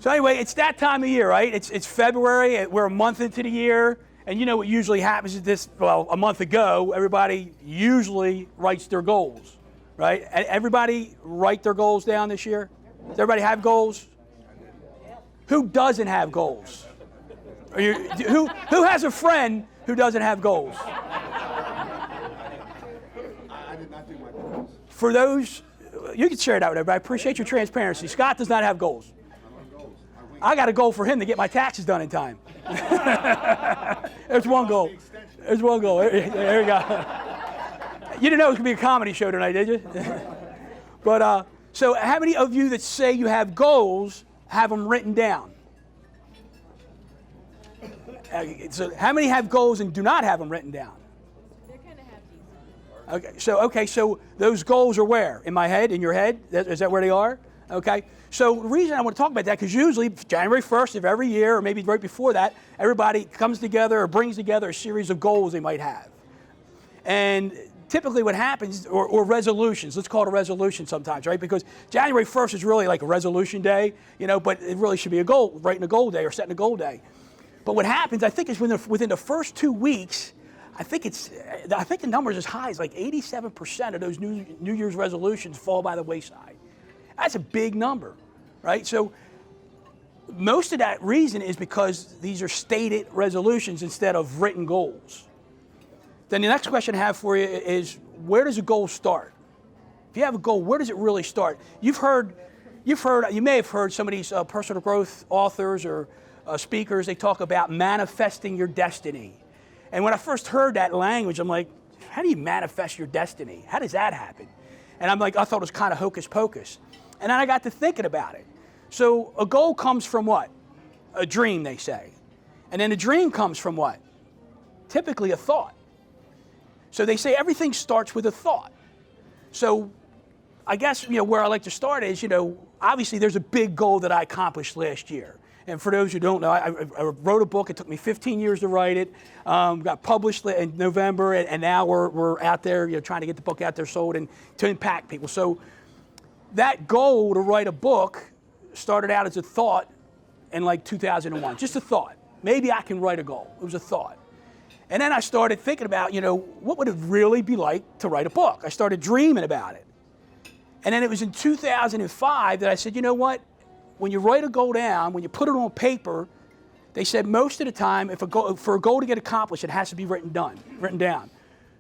So anyway, it's that time of year, right? It's February. We're a month into the year. And you know what usually happens is a month ago, everybody usually writes their goals, right? Everybody write their goals down this year? Does everybody have goals? Who doesn't have goals? Who has a friend who doesn't have goals? I did not do my goals. For those, you can share that with everybody. I appreciate your transparency. Scott does not have goals. I got a goal for him to get my taxes done in time. There's one goal. There's one goal. There you go. You didn't know it was going to be a comedy show tonight, did you? But so how many of you that say you have goals have them written down? So how many have goals and do not have them written down? They're kind of hefty. Okay, so those goals are where? In my head, in your head? Is that where they are? Okay. So the reason I want to talk about that, because usually January 1st of every year, or maybe right before that, everybody comes together or brings together a series of goals they might have. And typically what happens, or resolutions, let's call it a resolution sometimes, right? Because January 1st is really like a resolution day, but it really should be a goal, writing a goal day or setting a goal day. But what happens, I think, is within the first 2 weeks, I think the number is as high as like 87% of those New Year's resolutions fall by the wayside. That's a big number, right? So most of that reason is because these are stated resolutions instead of written goals. Then the next question I have for you is, where does a goal start? If you have a goal, where does it really start? You may have heard some of these personal growth authors or speakers, they talk about manifesting your destiny. And when I first heard that language, I'm like, how do you manifest your destiny? How does that happen? And I'm like, I thought it was kind of hocus pocus. And then I got to thinking about it. So a goal comes from what? A dream, they say. And then a dream comes from what? Typically a thought. So they say everything starts with a thought. So I guess, where I like to start is, obviously there's a big goal that I accomplished last year. And for those who don't know, I wrote a book. It took me 15 years to write it. Got published in November, and now we're out there, trying to get the book out there sold and to impact people. So that goal to write a book started out as a thought in like 2001, just a thought. Maybe I can write a goal. It was a thought. And then I started thinking about, what would it really be like to write a book? I started dreaming about it. And then it was in 2005 that I said, you know what? When you write a goal down, when you put it on paper, they said most of the time, for a goal to get accomplished, it has to be written down.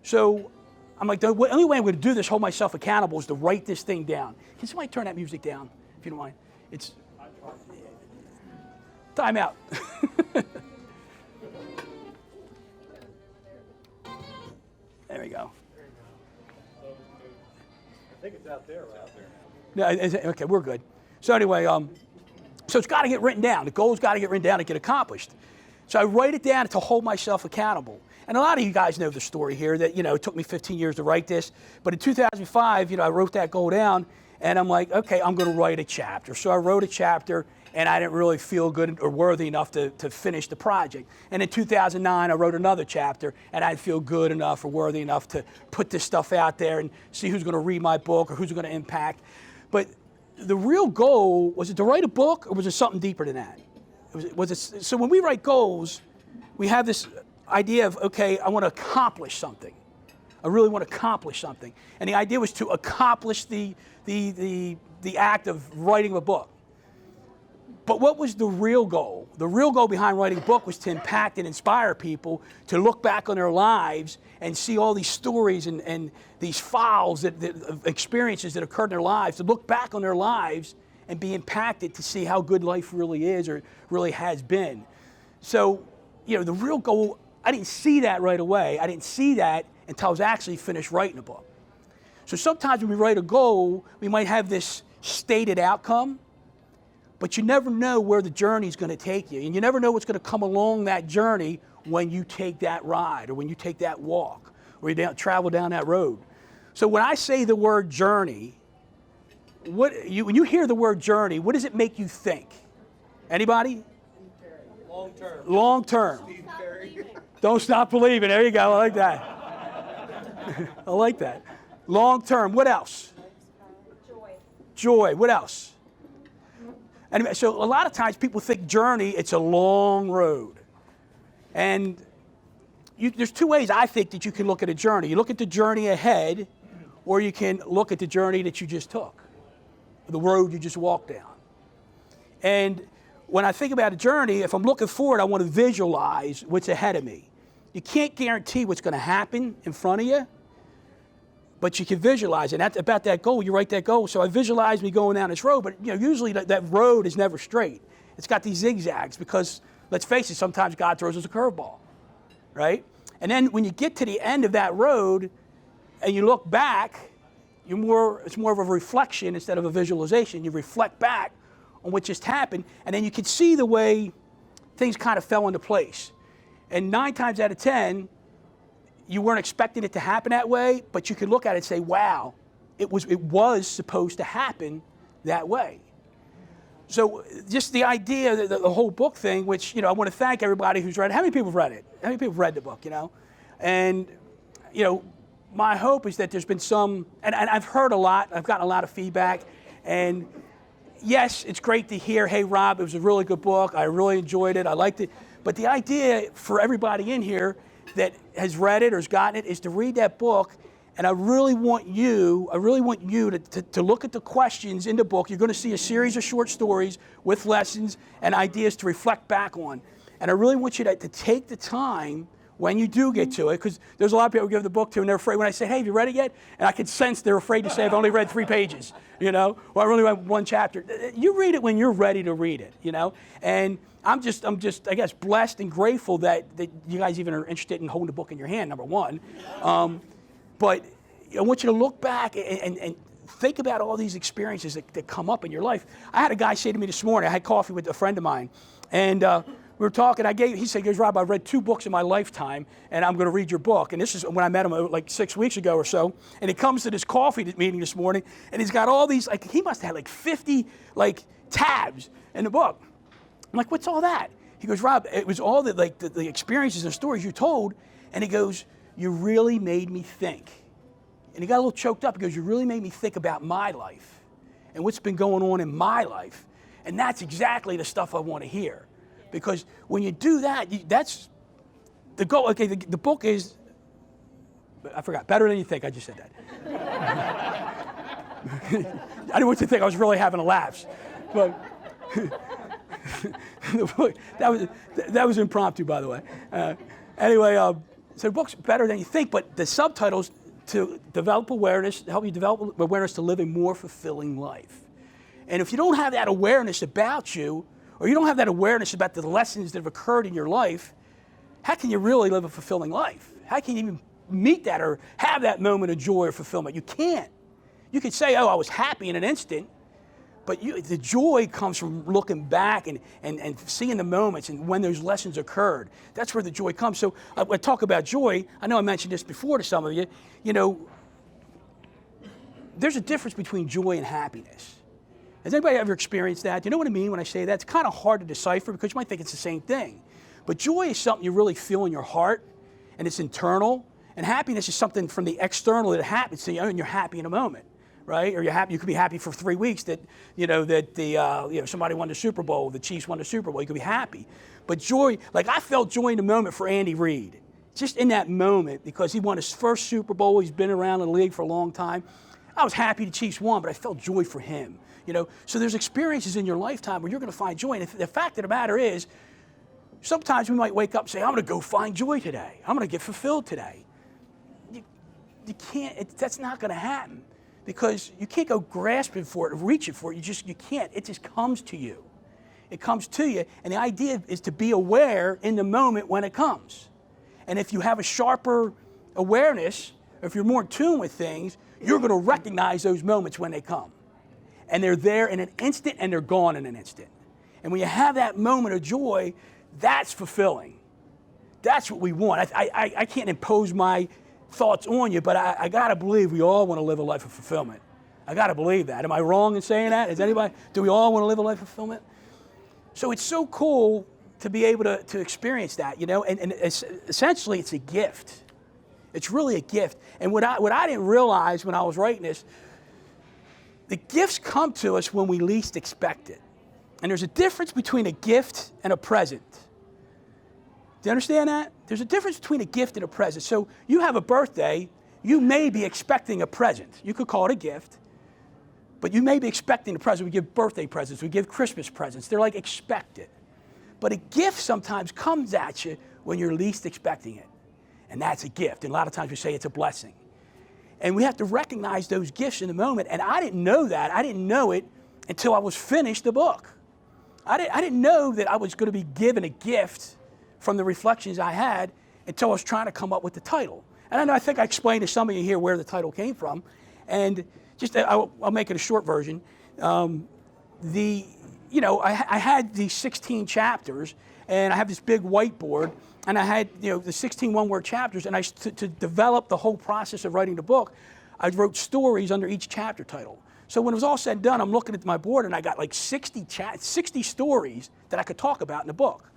So I'm like, the only way I'm going to do this, hold myself accountable, is to write this thing down. Can somebody turn that music down, if you don't mind? It's time out. There we go. I think it's out there or out there. No, okay, we're good. So anyway, so it's got to get written down. The goal's got to get written down to get accomplished. So I write it down to hold myself accountable. And a lot of you guys know the story here that, it took me 15 years to write this. But in 2005, I wrote that goal down, and I'm like, okay, I'm going to write a chapter. So I wrote a chapter, and I didn't really feel good or worthy enough to finish the project. And in 2009, I wrote another chapter, and I didn't feel good enough or worthy enough to put this stuff out there and see who's going to read my book or who's going to impact. But the real goal, was it to write a book, or was it something deeper than that? So when we write goals, we have this idea of, okay, I want to accomplish something. I really want to accomplish something. And the idea was to accomplish the act of writing a book. But what was the real goal? The real goal behind writing a book was to impact and inspire people to look back on their lives and see all these stories and these files of experiences that occurred in their lives, to look back on their lives and be impacted to see how good life really is or really has been. So, the real goal, I didn't see that right away. I didn't see that until I was actually finished writing a book. So sometimes when we write a goal, we might have this stated outcome, but you never know where the journey is going to take you. And you never know what's going to come along that journey when you take that ride or when you take that walk or you travel down that road. So when I say the word journey, when you hear the word journey, what does it make you think? Anybody? Long term. Long term. Don't stop believing. There you go. I like that. I like that. Long term. What else? Joy. Joy. What else? Anyway, so a lot of times people think journey, it's a long road. And there's two ways I think that you can look at a journey. You look at the journey ahead, or you can look at the journey that you just took, the road you just walked down. And when I think about a journey, if I'm looking forward, I want to visualize what's ahead of me. You can't guarantee what's going to happen in front of you, but you can visualize it. And that's about that goal. You write that goal. So I visualize me going down this road, but usually that road is never straight. It's got these zigzags because, let's face it, sometimes God throws us a curveball, right? And then when you get to the end of that road and you look back, it's more of a reflection instead of a visualization. You reflect back on what just happened, and then you can see the way things kind of fell into place. And 9 times out of 10, you weren't expecting it to happen that way, but you can look at it and say, wow, it was supposed to happen that way. So just the idea, the whole book thing, which, I want to thank everybody who's read it. How many people have read it? How many people have read the book, And, my hope is that there's been some, and I've heard a lot, I've gotten a lot of feedback, and yes, it's great to hear, hey, Rob, it was a really good book. I really enjoyed it. I liked it. But the idea for everybody in here that has read it or has gotten it is to read that book. And I really want you to look at the questions in the book. You're going to see a series of short stories with lessons and ideas to reflect back on. And I really want you to take the time when you do get to it, because there's a lot of people who give the book to and they're afraid when I say, hey, have you read it yet? And I can sense they're afraid to say, I've only read 3 pages, or I only read 1 chapter. You read it when you're ready to read it, And I'm just, I guess, blessed and grateful that you guys even are interested in holding the book in your hand, number one. But I want you to look back and think about all these experiences that come up in your life. I had a guy say to me this morning, I had coffee with a friend of mine, and we were talking, he said, Rob, I've read 2 books in my lifetime, and I'm going to read your book. And this is when I met him like 6 weeks ago or so. And he comes to this coffee meeting this morning, and he's got all these, he must have had 50 tabs in the book. I'm like, what's all that? He goes, Rob, it was all the experiences and stories you told. And he goes, you really made me think. And he got a little choked up. He goes, you really made me think about my life and what's been going on in my life. And that's exactly the stuff I want to hear. Because when you do that, that's the goal. Okay, the book is, I forgot, Better Than You Think. I just said that. I didn't want you to think I was really having a lapse. But that was impromptu, by the way. Anyway, so the book's Better Than You Think, but the subtitles to develop awareness, help you develop awareness to live a more fulfilling life. And if you don't have that awareness about you, or you don't have that awareness about the lessons that have occurred in your life, how can you really live a fulfilling life? How can you even meet that or have that moment of joy or fulfillment? You can't. You could say, oh, I was happy in an instant, but the joy comes from looking back and seeing the moments and when those lessons occurred. That's where the joy comes. So I talk about joy. I know I mentioned this before to some of you. There's a difference between joy and happiness. Has anybody ever experienced that? Do you know what I mean when I say that? It's kind of hard to decipher because you might think it's the same thing. But joy is something you really feel in your heart, and it's internal. And happiness is something from the external that happens to you, and you're happy in a moment, right? Or you could be happy for 3 weeks that somebody won the Super Bowl, the Chiefs won the Super Bowl. You could be happy. But joy, I felt joy in the moment for Andy Reid, just in that moment because he won his first Super Bowl. He's been around in the league for a long time. I was happy the Chiefs won, but I felt joy for him. So there's experiences in your lifetime where you're going to find joy. And the fact of the matter is, sometimes we might wake up and say, I'm going to go find joy today. I'm going to get fulfilled today. You can't, that's not going to happen because you can't go grasping for it or reaching for it. You can't. It just comes to you. It comes to you. And the idea is to be aware in the moment when it comes. And if you have a sharper awareness, if you're more in tune with things, you're going to recognize those moments when they come. And they're there in an instant and they're gone in an instant. And when you have that moment of joy, that's fulfilling. That's what we want. I can't impose my thoughts on you, but I got to believe we all want to live a life of fulfillment. I got to believe that. Am I wrong in saying that? Do we all want to live a life of fulfillment? So it's so cool to be able to experience that, and essentially it's a gift. It's really a gift. And what I didn't realize when I was writing this, the gifts come to us when we least expect it. And there's a difference between a gift and a present. Do you understand that? There's a difference between a gift and a present. So you have a birthday, you may be expecting a present. You could call it a gift, but you may be expecting a present. We give birthday presents, we give Christmas presents. They're like expected. But a gift sometimes comes at you when you're least expecting it. And that's a gift. And a lot of times we say it's a blessing. And we have to recognize those gifts in the moment. And I didn't know that. I didn't know it until I was finished the book. I didn't know that I was going to be given a gift from the reflections I had until I was trying to come up with the title. And I think I explained to some of you here where the title came from. And just, I'll make it a short version. I had these 16 chapters, and I have this big whiteboard, and I had, the 16 one-word chapters, and to develop the whole process of writing the book, I wrote stories under each chapter title. So when it was all said and done, I'm looking at my board, and I got like 60 stories that I could talk about in the book.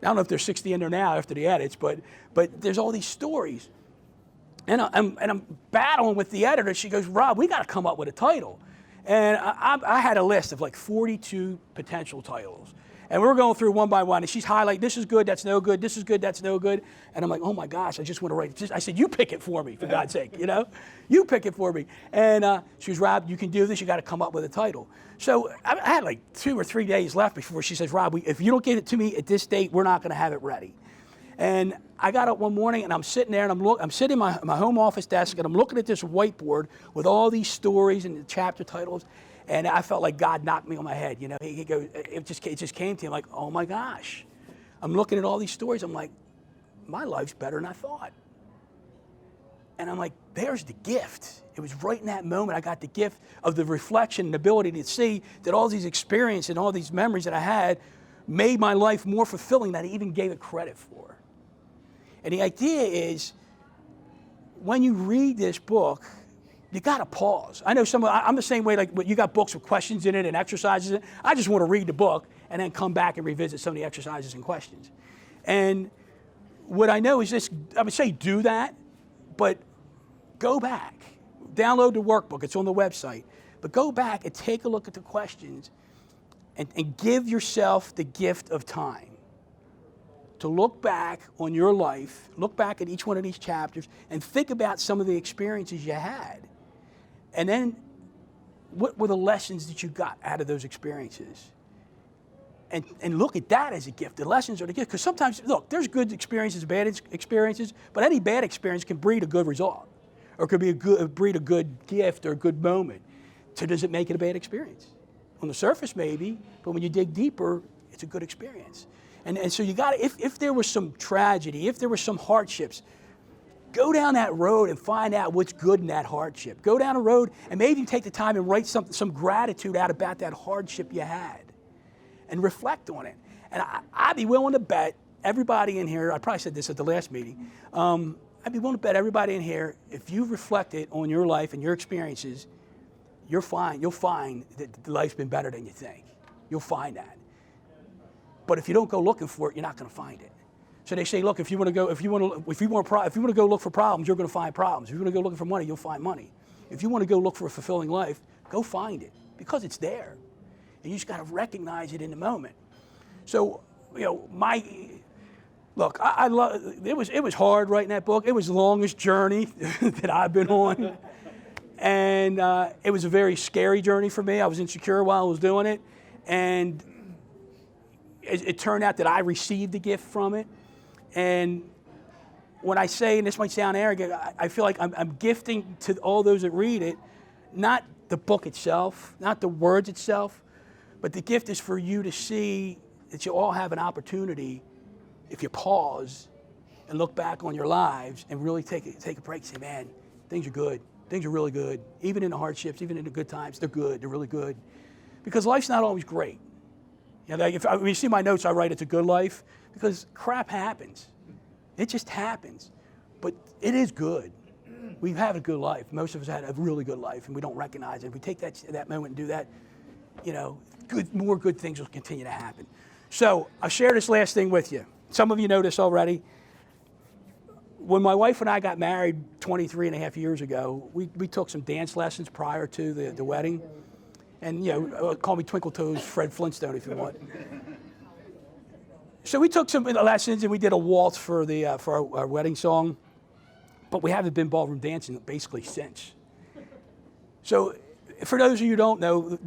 I don't know if there's 60 in there now after the edits, but there's all these stories. And I'm battling with the editor. She goes, Rob, we got to come up with a title. And I had a list of like 42 potential titles. And we were going through one by one, and she's highlighting, this is good, that's no good, this is good, that's no good. And I'm like, oh my gosh, I just want to write this. I said, you pick it for me, for God's sake, You pick it for me. And she goes, Rob, you can do this, you got to come up with a title. So I had like 2 or 3 days left before she says, Rob, if you don't get it to me at this date, we're not going to have it ready. And I got up one morning, and I'm sitting there, and I'm sitting at my home office desk, and I'm looking at this whiteboard with all these stories and the chapter titles. And I felt like God knocked me on my head. He goes, it just came to him like, oh my gosh. I'm looking at all these stories. I'm like, my life's better than I thought. And I'm like, there's the gift. It was right in that moment I got the gift of the reflection and ability to see that all these experiences and all these memories that I had made my life more fulfilling than I even gave it credit for. And the idea is, when you read this book, you got to pause. I know I'm the same way, like you got books with questions in it and exercises in it. I just want to read the book and then come back and revisit some of the exercises and questions. And what I know is this, I would say do that, but go back. Download the workbook, it's on the website. But go back and take a look at the questions and give yourself the gift of time to look back on your life, look back at each one of these chapters, and think about some of the experiences you had. And then, what were the lessons that you got out of those experiences? And look at that as a gift. The lessons are the gift. Because sometimes, look, there's good experiences, bad experiences, but any bad experience can breed a good result. Or it could breed a good gift or a good moment. So does it make it a bad experience? On the surface, maybe, but when you dig deeper, it's a good experience. And so you got to, if there was some tragedy, if there were some hardships, go down that road and find out what's good in that hardship. Go down a road and maybe take the time and write some gratitude out about that hardship you had and reflect on it. And I'd be willing to bet everybody in here, I probably said this at the last meeting, I'd be willing to bet everybody in here, if you reflected on your life and your experiences, you'll find that life's been better than you think. You'll find that. But if you don't go looking for it, you're not going to find it. So they say, look, if you want to go look for problems, you're going to find problems. If you want to go looking for money, you'll find money. If you want to go look for a fulfilling life, go find it because it's there. And you just got to recognize it in the moment. So, look, I love it was hard writing that book. It was the longest journey that I've been on. And it was a very scary journey for me. I was insecure while I was doing it. And it turned out that I received the gift from it. And when I say, and this might sound arrogant, I feel like I'm gifting to all those that read it, not the book itself, not the words itself, but the gift is for you to see that you all have an opportunity, if you pause and look back on your lives and really take a break and say, man, things are good. Things are really good. Even in the hardships, even in the good times, they're good. They're really good. Because life's not always great. When you see my notes, I write it's a good life because crap happens. It just happens. But it is good. We have a good life. Most of us had a really good life, and we don't recognize it. If we take that moment and do that, more good things will continue to happen. So I'll share this last thing with you. Some of you know this already. When my wife and I got married 23 and a half years ago, we took some dance lessons prior to the wedding. And, call me Twinkle Toes Fred Flintstone if you want. So we took some lessons and we did a waltz for our wedding song, but we haven't been ballroom dancing basically since. So for those of you who don't know,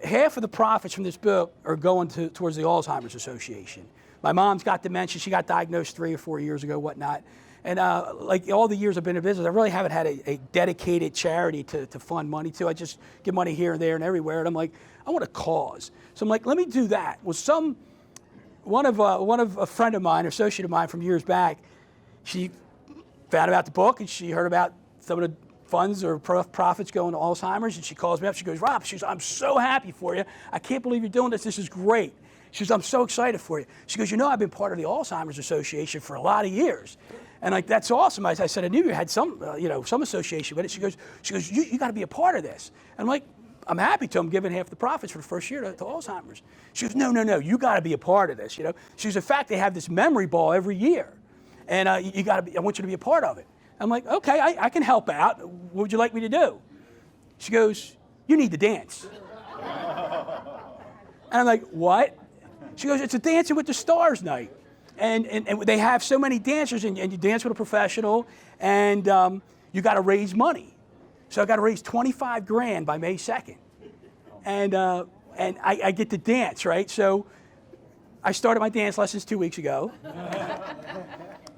half of the profits from this book are going towards the Alzheimer's Association. My mom's got dementia. She got diagnosed 3 or 4 years ago, whatnot. And like all the years I've been in business, I really haven't had a dedicated charity to fund money to. I just give money here and there and everywhere. And I'm like, I want a cause. So I'm like, let me do that. Well, one of a friend of mine, an associate of mine from years back, she found about the book and she heard about some of the funds or profits going to Alzheimer's, and she calls me up. She goes, Rob, she goes, I'm so happy for you. I can't believe you're doing this. This is great. She goes, I'm so excited for you. She goes, I've been part of the Alzheimer's Association for a lot of years. And like, that's awesome. I said, I knew you had some association with it. She goes, you got to be a part of this. And I'm like, I'm happy to. I'm giving half the profits for the first year to Alzheimer's. She goes, no, you got to be a part of this. She goes, in fact, they have this memory ball every year, and I want you to be a part of it. I'm like, okay, I can help out. What would you like me to do? She goes, you need to dance. And I'm like, what? She goes, it's a Dancing with the Stars night. And they have so many dancers, and you dance with a professional, and you got to raise money. So I got to raise $25,000 by May 2nd. And I get to dance, right? So I started my dance lessons 2 weeks ago.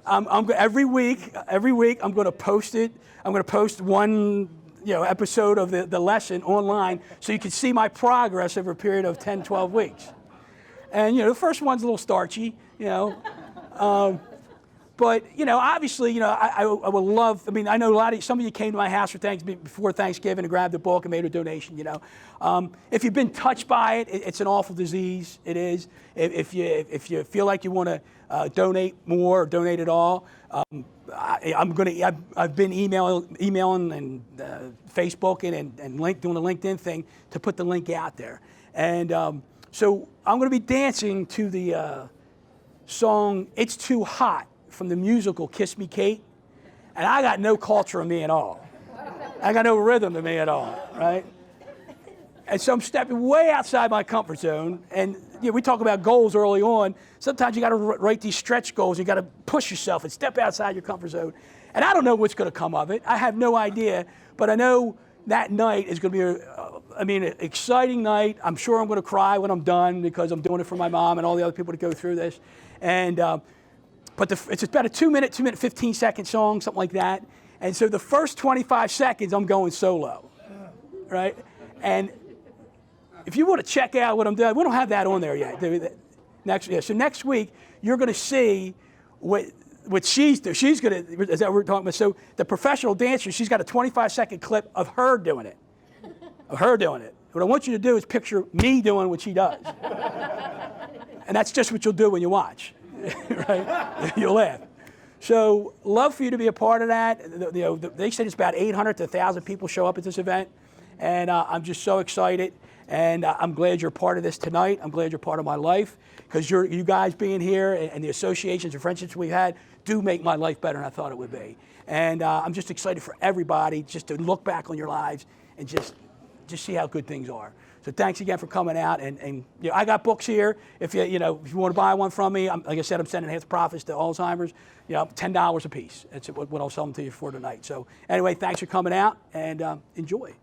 Every week I'm going to post it. I'm going to post one episode of the lesson online so you can see my progress over a period of 10, 12 weeks. And the first one's a little starchy, but obviously, I would love. I mean, I know some of you came to my house before Thanksgiving to grab the book and made a donation. If you've been touched by it, it's an awful disease. It is. If you feel like you want to donate more, or donate at all, I've been emailing and Facebooking and doing the LinkedIn thing to put the link out there. And so I'm going to be dancing to the song "It's Too Hot" from the musical Kiss Me Kate, and I got no culture in me at all. I got no rhythm in me at all, right? And so I'm stepping way outside my comfort zone. And we talk about goals early on. Sometimes you got to write these stretch goals. You got to push yourself and step outside your comfort zone. And I don't know what's going to come of it. I have no idea. But I know that night is going to be an exciting night. I'm sure I'm going to cry when I'm done because I'm doing it for my mom and all the other people to go through this. And but it's about a 2 minute, 15-second song, something like that. And so the first 25 seconds, I'm going solo, right? And if you want to check out what I'm doing, we don't have that on there yet. So next week, you're going to see what she's doing. She's going to, is that what we're talking about? So the professional dancer, she's got a 25-second clip of her doing it. What I want you to do is picture me doing what she does. And that's just what you'll do when you watch, right? You'll laugh. So love for you to be a part of that. They said it's about 800 to 1,000 people show up at this event. And I'm just so excited. And I'm glad you're part of this tonight. I'm glad you're part of my life, because you guys being here and the associations and friendships we've had do make my life better than I thought it would be. And I'm just excited for everybody just to look back on your lives and just see how good things are. So thanks again for coming out. And I got books here. If you want to buy one from me, like I said, I'm sending half the profits to Alzheimer's. $10 a piece. That's what I'll sell them to you for tonight. So anyway, thanks for coming out, and enjoy.